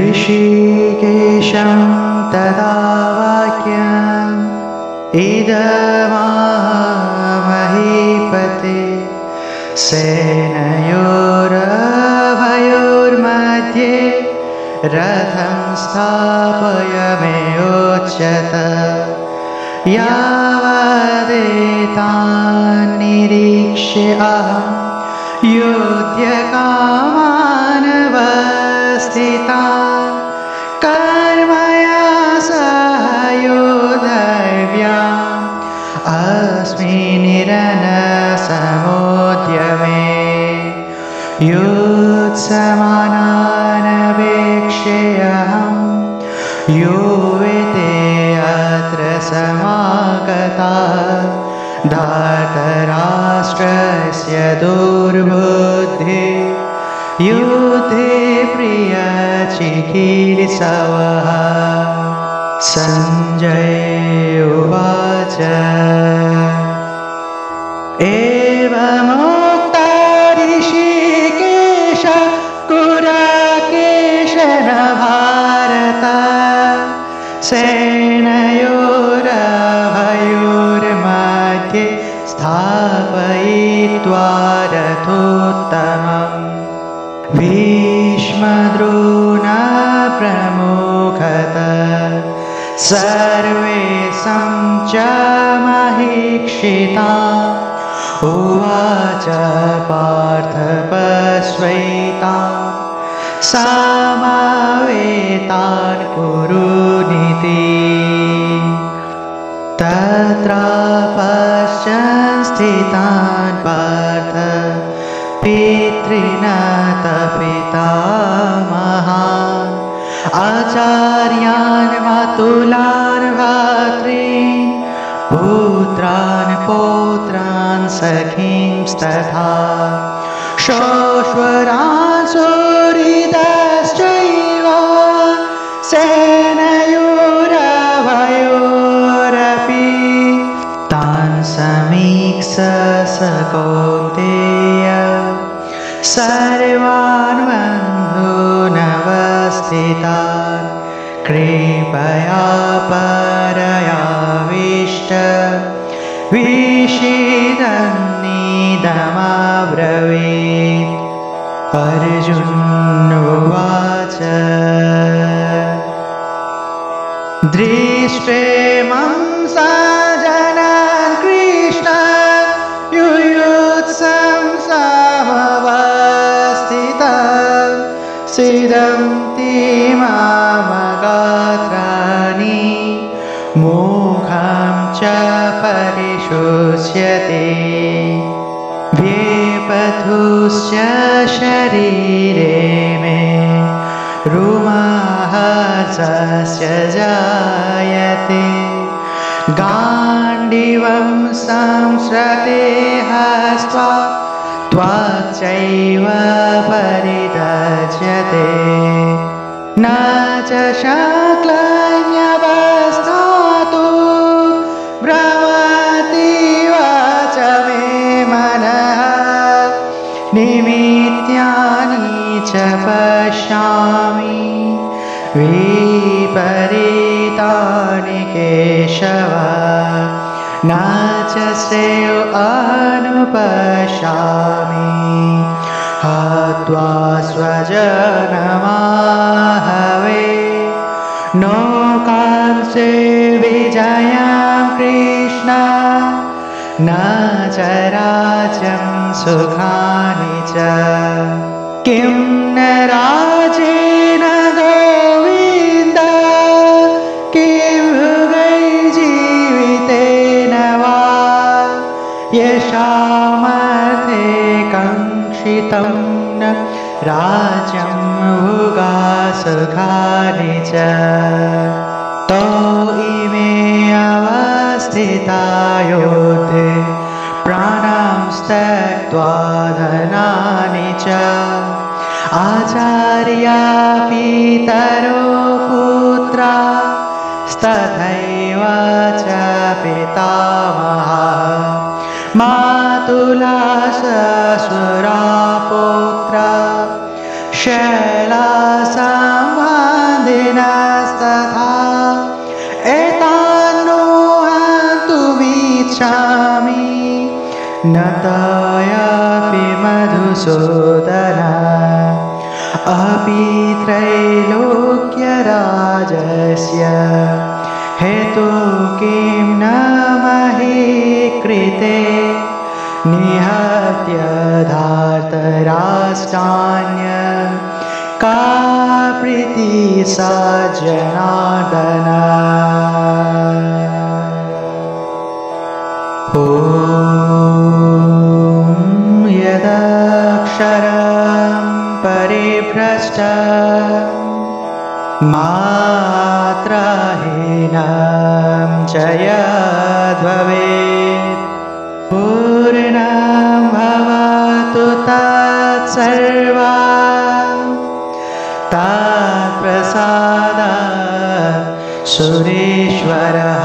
ऋषिकेशं तदा वाक्यम् इदमामहीपते सेनयोरभयोर्मध्ये रथं स्थापयमेयोच्यत यावदेतान् निरीक्ष्य अहं योध्यकामानवस्थितान् कर्मया सह योद्धव्याम् अस्मि निरनसमोद्यमे योत्समानानवेक्ष्यहं यो वेते अत्र समागता धार्तराष्ट्रस्य दुर्बुद्धि युद्धे प्रियचिकीर्षवः सञ्जय उवाच एवमुक्ता ऋषिकेश गुडाकेशेन भारत सेनयोरभयोर्मध्ये स्थापयित्वा रथोत्तमम् भीष्मद्रोणप्रमुखतः सर्वेषां च महीक्षिताः उवाच पार्थ पश्यैतान् समवेतान् कुरुनीति तत्र पश्यन् स्थितान् पार्थ पितॄन् पितामहान् आचार्यान् मातुलान् भ्रातॄन् पुत्रान् पौत्रान् सखींस्तथा श्वशुरान् सुहृदश्चैव सेनयोरभयोरपि तान् समीक्ष्य स कौन्तेय सर्वान् बन्धूनवस्थितान् कृपया परयाविष्ट विषीदन्निदमब्रवीत् अर्जुन उवाच दृष्ट्वेमं सजनान् कृष्ण युयुत्सं समवस्थितं सीदन्ति ममगात्राणि मुखं च परिशुष्यते वेपथुश्च शरीरे मे रुमाहसस्य जायते गाण्डीवं संश्रते हस्त्वा त्वचैव परिदज्यते न च शक्यन्यवस्थातु भ्रमतीव च मे मनः निमित्तानि च पश्यामि विपरीतानि केशव न च श्रेयो अनुपश्यामि हत्वा स्वजनमाहवे नौकांसे विजयं कृष्ण न च राज्यं सुखानि च किं न राजेन गोविन्द किं भुवैर्जीवितेन वा यशामर्थे काङ्क्षितं न राज्यं भुगा सुखानि च तो इमे अवस्थिता योद्धे प्राणां त्यक्त्वा धनानि च आचार्या पितरो पुत्रा तथैव च पितामहा मातुला ससुरा पुत्रा शैलासंवासिनः न तयापि मधुसूदन अपि त्रैलोक्यराजस्य हेतु किं न महि कृते निहत्य धार्तराष्ट्राण्य का प्रीति सा जनार्दन ॐ यदक्षरं परिभ्रष्टं मात्राहीनं च यद्भवेत् पूर्णं भवतु तत्सर्वं तत्प्रसादात् सुरेश्वरः